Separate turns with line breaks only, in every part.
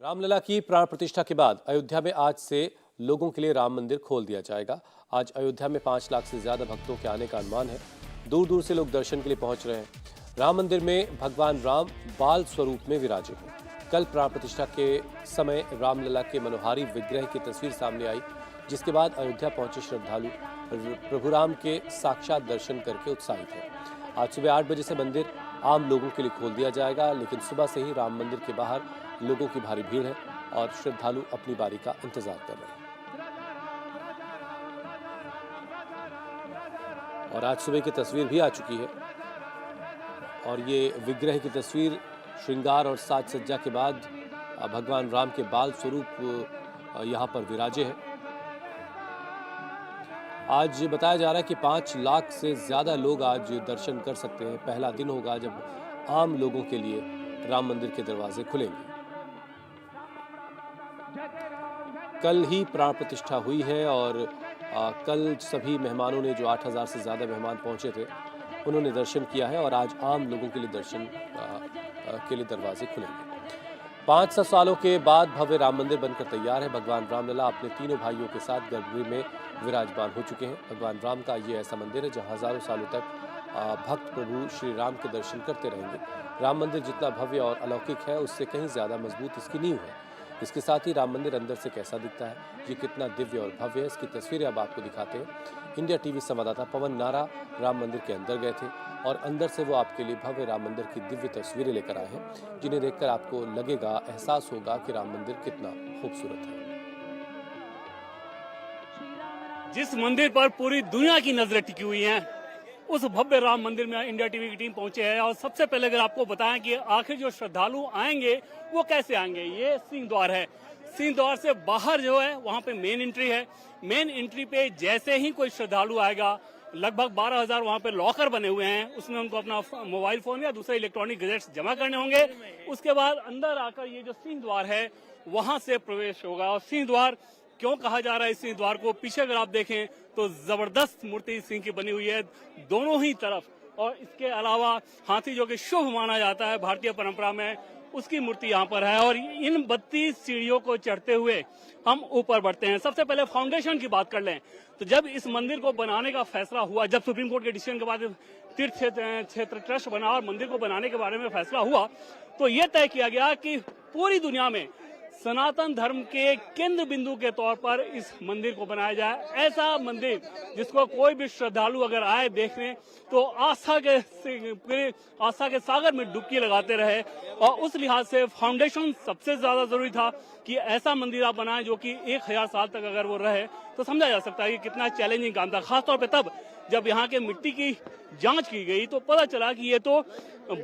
रामलला की प्राण प्रतिष्ठा के बाद अयोध्या में आज से लोगों के लिए राम मंदिर खोल दिया जाएगा। आज अयोध्या में 5 लाख से ज्यादा भक्तों के आने का अनुमान है। दूर दूर से लोग दर्शन के लिए पहुंच रहे हैं। राम मंदिर में भगवान राम बाल स्वरूप में विराजे हैं। कल प्राण प्रतिष्ठा के समय रामलला के मनोहारी विग्रह की तस्वीर सामने आई, जिसके बाद अयोध्या पहुंचे श्रद्धालु प्रभु राम के साक्षात दर्शन करके उत्साहित हैं। आज सुबह 8 बजे से मंदिर आम लोगों के लिए खोल दिया जाएगा, लेकिन सुबह से ही राम मंदिर के बाहर लोगों की भारी भीड़ है और श्रद्धालु अपनी बारी का इंतजार कर रहे हैं। और आज सुबह की तस्वीर भी आ चुकी है और ये विग्रह की तस्वीर श्रृंगार और साज सज्जा के बाद भगवान राम के बाल स्वरूप यहाँ पर विराजे हैं। आज बताया जा रहा है कि 5 लाख से ज्यादा लोग आज दर्शन कर सकते हैं। पहला दिन होगा जब आम लोगों के लिए राम मंदिर के दरवाजे खुलेंगे। कल ही प्राण प्रतिष्ठा हुई है और कल सभी मेहमानों ने, जो 8000 से ज्यादा मेहमान पहुंचे थे, उन्होंने दर्शन किया है और आज आम लोगों के लिए दर्शन के लिए दरवाजे खुलेंगे। 500 सालों के बाद भव्य राम मंदिर बनकर तैयार है। भगवान रामलला अपने तीनों भाइयों के साथ गर्भगृह में विराजमान हो चुके हैं। भगवान राम का ये ऐसा मंदिर है जहां हजारों सालों तक भक्त प्रभु श्री राम के दर्शन करते रहेंगे। राम मंदिर जितना भव्य और अलौकिक है, उससे कहीं ज्यादा मजबूत इसकी नींव है। इसके साथ ही राम मंदिर अंदर से कैसा दिखता है, ये कितना दिव्य और भव्य है, इसकी तस्वीरें अब आपको दिखाते हैं। इंडिया टीवी संवाददाता पवन नारा राम मंदिर के अंदर गए थे और अंदर से वो आपके लिए भव्य राम मंदिर की दिव्य तस्वीरें लेकर आए हैं, जिन्हें देखकर आपको लगेगा, एहसास होगा कि राम मंदिर कितना खूबसूरत है।
जिस मंदिर पर पूरी दुनिया की नजरें टिकी हुई हैं, उस भव्य राम मंदिर में इंडिया टीवी की टीम पहुंचे है। और सबसे पहले अगर आपको बताएं कि आखिर जो श्रद्धालु आएंगे वो कैसे आएंगे। ये सिंह द्वार है। सिंह द्वार से बाहर जो है वहां पे मेन एंट्री है। मेन एंट्री पे जैसे ही कोई श्रद्धालु आएगा, लगभग 12,000 वहां पे लॉकर बने हुए हैं, उसमें उनको अपना मोबाइल फोन या दूसरे इलेक्ट्रॉनिक गैजेट्स जमा करने होंगे। उसके बाद अंदर आकर ये जो सिंह द्वार है वहां से प्रवेश होगा। और सिंह द्वार क्यों कहा जा रहा है इस सिंह द्वार को, पीछे अगर आप देखें तो जबरदस्त मूर्ति सिंह की बनी हुई है दोनों ही तरफ। और इसके अलावा हाथी, जो कि शुभ माना जाता है भारतीय परंपरा में, उसकी मूर्ति यहाँ पर है। और इन 32 सीढ़ियों को चढ़ते हुए हम ऊपर बढ़ते हैं। सबसे पहले फाउंडेशन की बात कर लें तो जब इस मंदिर को बनाने का फैसला हुआ, जब सुप्रीम कोर्ट के डिसीजन के बाद तीर्थ क्षेत्र ट्रस्ट बना और मंदिर को बनाने के बारे में फैसला हुआ, तो यह तय किया गया कि पूरी दुनिया में सनातन धर्म के केंद्र बिंदु के तौर पर इस मंदिर को बनाया जाए। ऐसा मंदिर जिसको कोई भी श्रद्धालु अगर आए देखने तो आस्था के सागर में डुबकी लगाते रहे। और उस लिहाज से फाउंडेशन सबसे ज्यादा जरूरी था कि ऐसा मंदिर आप बनाएं जो कि 1000 साल तक अगर वो रहे तो समझा जा सकता है कि कितना चैलेंजिंग काम था। खासतौर पे तब जब यहाँ के मिट्टी की जांच की गई तो पता चला कि ये तो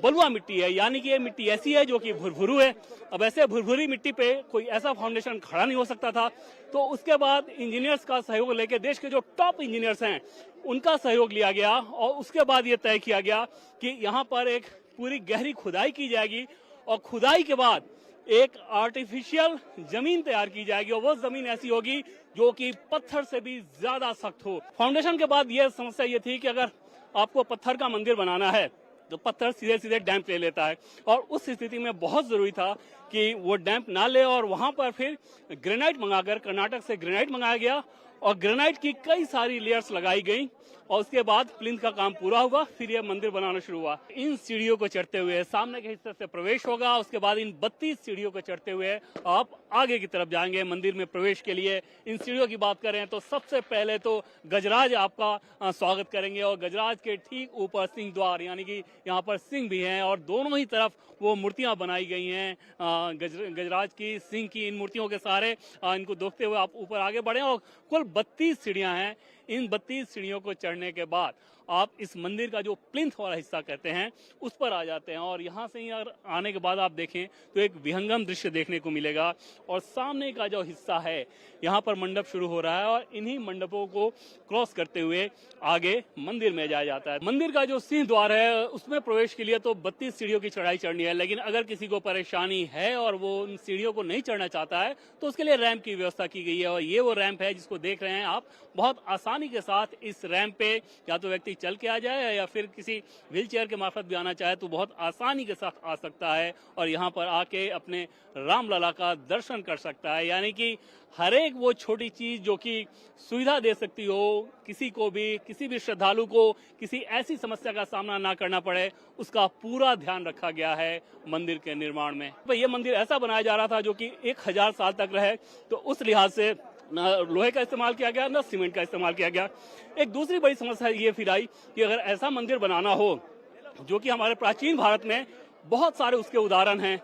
बलुआ मिट्टी है, यानी कि ये मिट्टी ऐसी है जो कि भुरभुरू है। अब ऐसे भुरभुरी मिट्टी पे कोई ऐसा फाउंडेशन खड़ा नहीं हो सकता था। तो उसके बाद इंजीनियर्स का सहयोग लेके, देश के जो टॉप इंजीनियर्स हैं उनका सहयोग लिया गया और उसके बाद ये तय किया गया कि यहाँ पर एक पूरी गहरी खुदाई की जाएगी और खुदाई के बाद एक आर्टिफिशियल जमीन तैयार की जाएगी और वो जमीन ऐसी होगी जो कि पत्थर से भी ज्यादा सख्त हो। फाउंडेशन के बाद ये समस्या ये थी कि अगर आपको पत्थर का मंदिर बनाना है तो पत्थर सीधे सीधे डैम्प ले लेता है और उस स्थिति में बहुत जरूरी था कि वो डैम्प ना ले। और वहां पर फिर ग्रेनाइट मंगाकर, कर्नाटक से ग्रेनाइट मंगाया गया और ग्रेनाइट की कई सारी लेयर्स लगाई गई और उसके बाद प्लिंथ का काम पूरा हुआ, फिर यह मंदिर बनाना शुरू हुआ। इन सीढ़ियों को चढ़ते हुए सामने के हिस्से से प्रवेश होगा। उसके बाद इन 32 सीढ़ियों को चढ़ते हुए आप आगे की तरफ जाएंगे मंदिर में प्रवेश के लिए। इन सीढ़ियों की बात करें तो सबसे पहले तो गजराज आपका स्वागत करेंगे और गजराज के ठीक ऊपर सिंह द्वार, यानी कि यहाँ पर सिंह भी हैं और दोनों ही तरफ वो मूर्तियां बनाई गई हैं गजराज की, सिंह की। इन मूर्तियों के सहारे इनको देखते हुए आप ऊपर आगे बढ़े और कुल 32 सीढ़ियां हैं। इन 32 सीढ़ियों को चढ़ने के बाद आप इस मंदिर का जो प्लिंथ वाला हिस्सा कहते हैं उस पर आ जाते हैं। और यहाँ से ही अगर आने के बाद आप देखें तो एक विहंगम दृश्य देखने को मिलेगा और सामने का जो हिस्सा है यहाँ पर मंडप शुरू हो रहा है और इन्हीं मंडपों को क्रॉस करते हुए आगे मंदिर में जाया जाता है। मंदिर का जो सिंह द्वार है उसमें प्रवेश के लिए तो 32 सीढ़ियों की चढ़ाई चढ़नी है, लेकिन अगर किसी को परेशानी है और वो उन सीढ़ियों को नहीं चढ़ना चाहता है तो उसके लिए रैंप की व्यवस्था की गई है। और ये वो रैंप है जिसको देख रहे हैं आप, बहुत आसान आसानी के साथ इस रैंप पे या तो व्यक्ति चल के आ जाए या फिर किसी व्हीलचेयर के मार्फत भी आना चाहे तो बहुत आसानी के साथ आ सकता है और यहाँ पर आके अपने रामलला का दर्शन कर सकता है। यानी कि हर एक वो छोटी चीज जो कि सुविधा दे सकती हो किसी को भी, किसी भी श्रद्धालु को किसी ऐसी समस्या का सामना ना करना पड़े, उसका पूरा ध्यान रखा गया है मंदिर के निर्माण में। तो ये मंदिर ऐसा बनाया जा रहा था जो कि 1000 साल तक रहे, तो उस लिहाज से न लोहे का इस्तेमाल किया गया न सीमेंट का इस्तेमाल किया गया। एक दूसरी बड़ी समस्या ये फिर आई कि अगर ऐसा मंदिर बनाना हो जो कि हमारे प्राचीन भारत में बहुत सारे उसके उदाहरण हैं,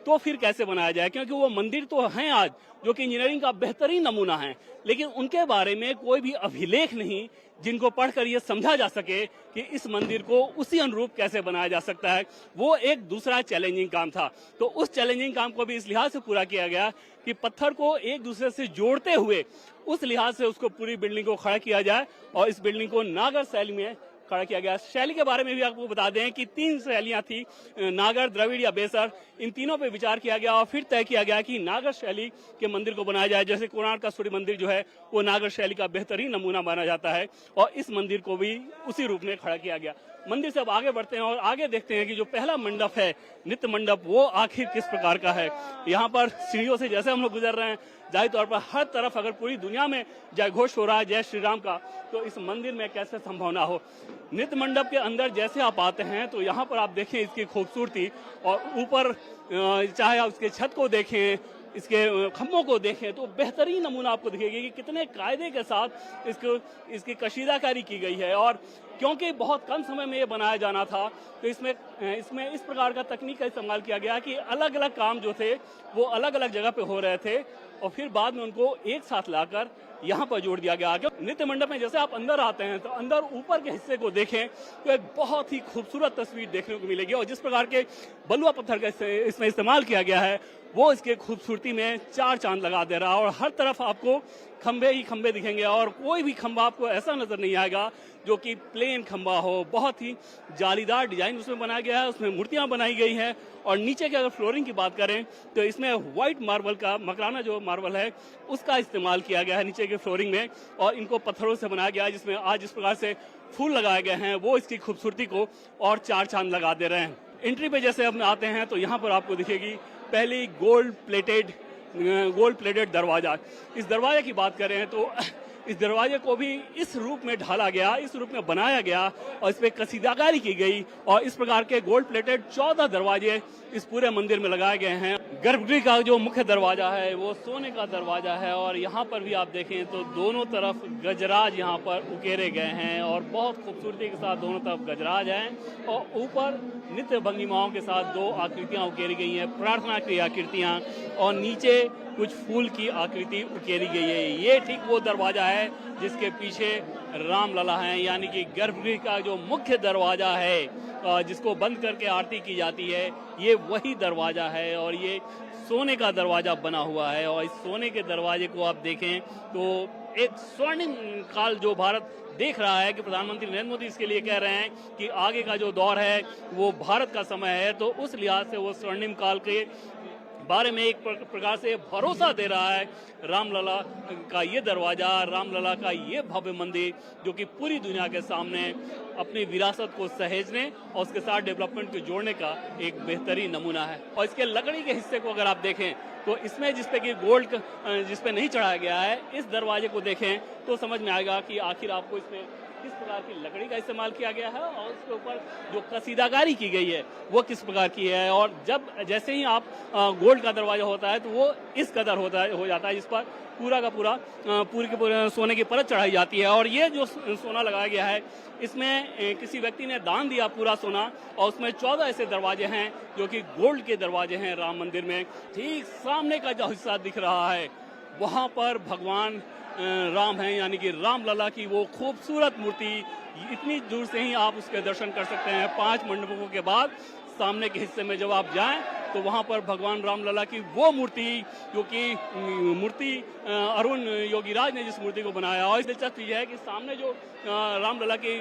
तो फिर कैसे बनाया जाए, क्योंकि वो मंदिर तो हैं आज जो कि इंजीनियरिंग का बेहतरीन नमूना है, लेकिन उनके बारे में कोई भी अभिलेख नहीं जिनको पढ़कर ये समझा जा सके कि इस मंदिर को उसी अनुरूप कैसे बनाया जा सकता है। वो एक दूसरा चैलेंजिंग काम था। तो उस चैलेंजिंग काम को भी इस लिहाज से पूरा किया गया कि पत्थर को एक दूसरे से जोड़ते हुए उस लिहाज से उसको पूरी बिल्डिंग को खड़ा किया जाए और इस बिल्डिंग को नागर शैली में खड़ा किया गया। शैली के बारे में भी आपको बता दें कि 3 शैलियां थी, नागर, द्रविड़ या बेसर। इन तीनों पे विचार किया गया और फिर तय किया गया कि नागर शैली के मंदिर को बनाया जाए। जैसे कोणार्क का सूर्य मंदिर जो है वो नागर शैली का बेहतरीन नमूना माना जाता है और इस मंदिर को भी उसी रूप में खड़ा किया गया। मंदिर से अब आगे बढ़ते हैं और आगे देखते हैं कि जो पहला मंडप है, नित्य मंडप, वो आखिर किस प्रकार का है। यहाँ पर सीढ़ियों से जैसे हम लोग गुजर रहे हैं, जाहिर तौर पर हर तरफ अगर पूरी दुनिया में जय घोष हो रहा है जय श्री राम का, तो इस मंदिर में कैसे संभव ना हो। नित्य मंडप के अंदर जैसे आप आते हैं तो यहाँ पर आप देखें इसकी खूबसूरती और ऊपर चाहे आप उसके छत को देखें, इसके खम्भों को देखें तो बेहतरीन नमूना आपको दिखेगी कि कितने कायदे के साथ इसकी कशीदाकारी की गई है। और क्योंकि बहुत कम समय में ये बनाया जाना था तो इसमें इस प्रकार का तकनीक का इस्तेमाल किया गया कि अलग अलग काम जो थे वो अलग अलग जगह पे हो रहे थे और फिर बाद में उनको एक साथ लाकर यहाँ पर जोड़ दिया गया। नित्य मंडप में जैसे आप अंदर आते हैं तो अंदर ऊपर के हिस्से को देखें तो एक बहुत ही खूबसूरत तस्वीर देखने को मिलेगी और जिस प्रकार के बलुआ पत्थर का इसमें इस्तेमाल किया गया है वो इसके खूबसूरती में 4 चांद लगा दे रहा है। और हर तरफ आपको खंबे ही खंबे दिखेंगे और कोई भी खंबा आपको ऐसा नजर नहीं आएगा जो कि प्लेन खंबा हो। बहुत ही जालीदार डिजाइन उसमें बनाया गया है, उसमें मूर्तियां बनाई गई हैं। और नीचे की अगर फ्लोरिंग की बात करें तो इसमें व्हाइट मार्बल का, मकराना जो मार्बल है उसका इस्तेमाल किया गया है नीचे के फ्लोरिंग में और इनको पत्थरों से बनाया गया है, जिसमें आज जिस प्रकार से फूल लगाए गए हैं वो इसकी खूबसूरती को और 4 चांद लगा दे रहे हैं। एंट्री पे जैसे हम आते हैं तो यहाँ पर आपको दिखेगी पहली गोल्ड प्लेटेड दरवाजा। इस दरवाजे की बात करें तो इस दरवाजे को भी इस रूप में ढाला गया, इस रूप में बनाया गया और इस पे कसीदाकारी की गई और इस प्रकार के गोल्ड प्लेटेड 14 दरवाजे इस पूरे मंदिर में लगाए गए हैं। गर्भगृह का जो मुख्य दरवाजा है वो सोने का दरवाजा है और यहाँ पर भी आप देखें तो दोनों तरफ गजराज यहाँ पर उकेरे गए हैं और बहुत खूबसूरती के साथ दोनों तरफ गजराज हैं और ऊपर नित्य भंगिमाओं के साथ 2 आकृतियां उकेरी गई हैं, प्रार्थना की आकृतियां, और नीचे कुछ फूल की आकृति उकेरी गई है। ये ठीक वो दरवाजा है जिसके पीछे रामलला है, यानी कि गर्भगृह का जो मुख्य दरवाजा है जिसको बंद करके आरती की जाती है, ये वही दरवाजा है और ये सोने का दरवाजा बना हुआ है। और इस सोने के दरवाजे को आप देखें तो एक स्वर्णिम काल जो भारत देख रहा है कि प्रधानमंत्री नरेंद्र मोदी इसके लिए कह रहे हैं कि आगे का जो दौर है वो भारत का समय है, तो उस लिहाज से वो स्वर्णिम काल के बारे में एक प्रकार से भरोसा दे रहा है रामलला का ये दरवाजा, रामलला का ये भव्य मंदिर जो कि पूरी दुनिया के सामने अपनी विरासत को सहेजने और उसके साथ डेवलपमेंट को जोड़ने का एक बेहतरीन नमूना है। और इसके लकड़ी के हिस्से को अगर आप देखें तो इसमें जिसपे कि गोल्ड जिसपे नहीं चढ़ाया गया है, इस दरवाजे को देखें तो समझ में आएगा कि आखिर आपको इसमें किस प्रकार की लकड़ी का इस्तेमाल किया गया है और उसके ऊपर जो कसीदाकारी की गई है वो किस प्रकार की है। और जब जैसे ही आप गोल्ड का दरवाजा होता है तो वो इस कदर हो जाता है जिस पर पूरा का पूरा पूरी के पूरे सोने की परत चढ़ाई जाती है। और ये जो सोना लगाया गया है इसमें किसी व्यक्ति ने दान दिया पूरा सोना और उसमें 14 ऐसे दरवाजे हैं जो कि गोल्ड के दरवाजे हैं राम मंदिर में। ठीक सामने का जो हिस्सा दिख रहा है वहाँ पर भगवान राम है, यानी कि रामलला की वो खूबसूरत मूर्ति। इतनी दूर से ही आप उसके दर्शन कर सकते हैं। 5 मंडपों के बाद सामने के हिस्से में जब आप जाएं तो वहाँ पर भगवान रामलला की वो मूर्ति जो कि मूर्ति अरुण योगीराज ने जिस मूर्ति को बनाया। और दिलचस्प ये है कि सामने जो रामलला की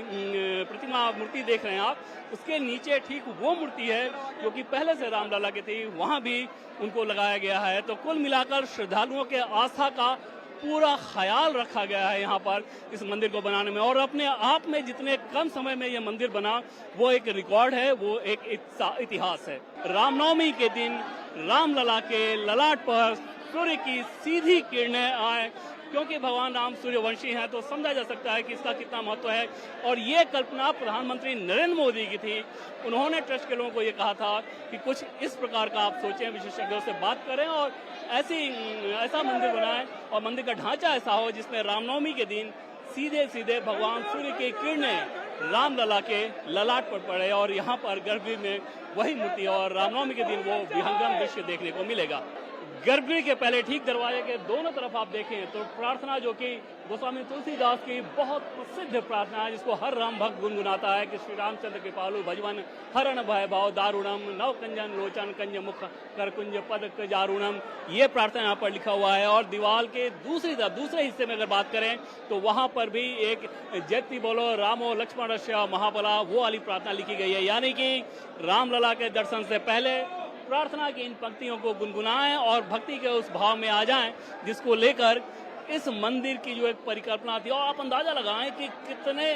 प्रतिमा मूर्ति देख रहे हैं आप, उसके नीचे ठीक वो मूर्ति है जो कि पहले से रामलला की थी, वहाँ भी उनको लगाया गया है। तो कुल मिलाकर श्रद्धालुओं के आस्था का पूरा ख्याल रखा गया है यहाँ पर इस मंदिर को बनाने में, और अपने आप में जितने कम समय में ये मंदिर बना वो एक रिकॉर्ड है, वो एक इतिहास है। रामनवमी के दिन रामलला के ललाट पर सूर्य की सीधी किरणें आए, क्योंकि भगवान राम सूर्यवंशी हैं तो समझा जा सकता है कि इसका कितना महत्व है। और ये कल्पना प्रधानमंत्री नरेंद्र मोदी की थी। उन्होंने ट्रस्ट के लोगों को ये कहा था कि कुछ इस प्रकार का आप सोचें, विशेषज्ञों से बात करें और ऐसा मंदिर बनाएं और मंदिर का ढांचा ऐसा हो जिसमें रामनवमी के दिन सीधे सीधे भगवान सूर्य की किरणें रामलला के ललाट पर पड़े, और यहाँ पर गर्भगृह में वही मूर्ति और रामनवमी के दिन वो विहंगम दृश्य देखने को मिलेगा। गर्भगृह के पहले ठीक दरवाजे के दोनों तरफ आप देखें तो प्रार्थना, जो कि गोस्वामी तुलसीदास की बहुत प्रसिद्ध प्रार्थना है, जिसको हर राम भक्त गुनगुनाता है कि श्री रामचंद्र कृपालु भजवन हरण भय भाव दारुणम नव कंजन लोचन कंज मुख कर कुंज पद जारुणम, ये प्रार्थना यहाँ पर लिखा हुआ है। और दीवार के दूसरे हिस्से में अगर बात करें तो वहां पर भी एक जयति बोलो रामो लक्ष्मण महाबला वो वाली प्रार्थना लिखी गई है, यानी कि रामलला के दर्शन से पहले प्रार्थना की इन पंक्तियों को गुनगुनाएं और भक्ति के उस भाव में आ जाएं जिसको लेकर इस मंदिर की जो एक परिकल्पना थी। और आप अंदाजा लगाएं कि कितने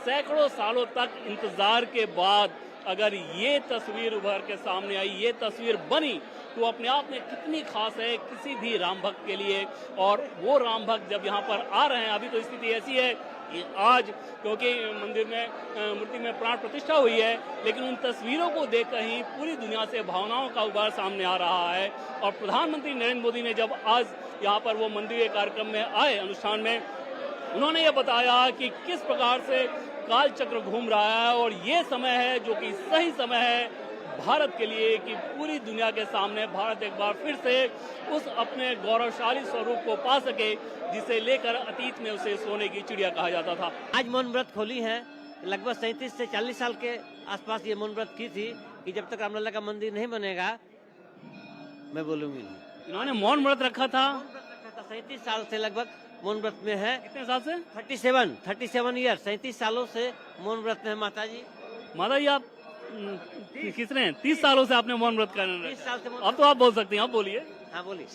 सैकड़ों सालों तक इंतजार के बाद अगर ये तस्वीर उभर के सामने आई, ये तस्वीर बनी, तो अपने आप में कितनी खास है किसी भी राम भक्त के लिए। और वो राम भक्त जब यहाँ पर आ रहे हैं, अभी तो स्थिति ऐसी है कि आज क्योंकि मंदिर में मूर्ति में प्राण प्रतिष्ठा हुई है, लेकिन उन तस्वीरों को देखकर ही पूरी दुनिया से भावनाओं का उबार सामने आ रहा है। और प्रधानमंत्री नरेंद्र मोदी ने जब आज यहाँ पर वो मंदिर के कार्यक्रम में आए, अनुष्ठान में, उन्होंने ये बताया कि किस प्रकार से काल चक्र घूम रहा है और ये समय है जो कि सही समय है भारत के लिए कि पूरी दुनिया के सामने भारत एक बार फिर से उस अपने गौरवशाली स्वरूप को पा सके जिसे लेकर अतीत में उसे सोने की चिड़िया कहा जाता था।
आज मौन व्रत खोली है, लगभग 37 से 40 साल के आसपास ये मौन व्रत की थी कि जब तक रामलला का मंदिर नहीं बनेगा मैं बोलूंगी नहीं।
इन्होंने मौन व्रत रखा था
37 साल से लगभग मौन व्रत में है।
कितने साल से?
37 ईयर, 37 सालों से मौन व्रत में है माता जी।
माता जी आप कितने 30 सालों से आपने मौन व्रत कर रहे हैं?
30 साल से।
अब तो आप बोल सकती हैं, आप बोलिए।
हाँ बोलिए।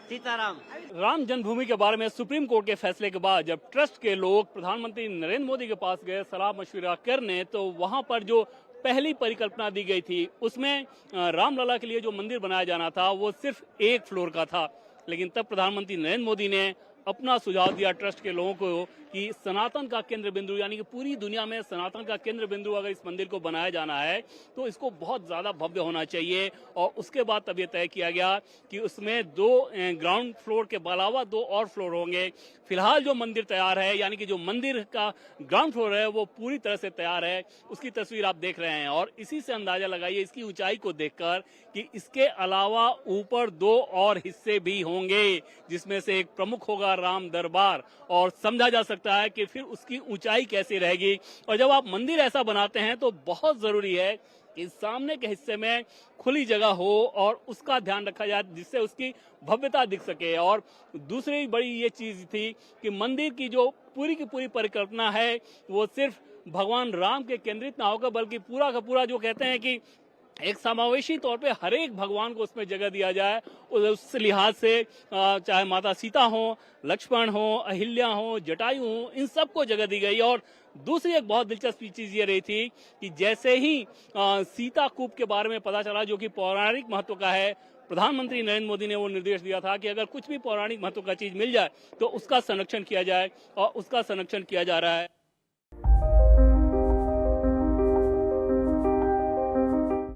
सीताराम।
राम जन्मभूमि के बारे में सुप्रीम कोर्ट के फैसले के बाद जब ट्रस्ट के लोग प्रधानमंत्री नरेंद्र मोदी के पास गए सलाह मशविरा करने, तो वहां पर जो पहली परिकल्पना दी गई थी उसमें रामलला के लिए जो मंदिर बनाया जाना था वो सिर्फ एक फ्लोर का था। लेकिन तब प्रधानमंत्री नरेंद्र मोदी ने अपना सुझाव दिया ट्रस्ट के लोगों को कि सनातन का केंद्र बिंदु, यानी कि पूरी दुनिया में सनातन का केंद्र बिंदु अगर इस मंदिर को बनाया जाना है तो इसको बहुत ज्यादा भव्य होना चाहिए। और उसके बाद तब ये तय किया गया कि उसमें 2 ग्राउंड फ्लोर के अलावा 2 और फ्लोर होंगे। फिलहाल जो मंदिर तैयार है, यानी कि जो मंदिर का ग्राउंड फ्लोर है वो पूरी तरह से तैयार है, उसकी तस्वीर आप देख रहे हैं। और इसी से अंदाजा लगाइए इसकी ऊंचाई को देखकर कि इसके अलावा ऊपर 2 और हिस्से भी होंगे, जिसमें से एक प्रमुख होगा राम दरबार, और समझा जा सकता है कि फिर उसकी ऊंचाई कैसी रहेगी। और जब आप मंदिर ऐसा बनाते हैं तो बहुत जरूरी है कि सामने के हिस्से में खुली जगह हो और उसका ध्यान रखा जाए जिससे उसकी भव्यता दिख सके। और दूसरी बड़ी ये चीज थी कि मंदिर की जो पूरी की पूरी परिकल्पना है वो सिर्फ भगवान राम के केंद्रित ना होकर बल्कि पूरा का पूरा जो कहते हैं कि एक समावेशी तौर पे हर एक भगवान को उसमें जगह दिया जाए। उस लिहाज से चाहे माता सीता हो, लक्ष्मण हो, अहिल्या हो, जटायु हो, इन सबको जगह दी गई। और दूसरी एक बहुत दिलचस्प चीज ये रही थी कि जैसे ही सीता कूप के बारे में पता चला जो कि पौराणिक महत्व का है, प्रधानमंत्री नरेंद्र मोदी ने वो निर्देश दिया था कि अगर कुछ भी पौराणिक महत्व का चीज मिल जाए तो उसका संरक्षण किया जाए, और उसका संरक्षण किया जा रहा है।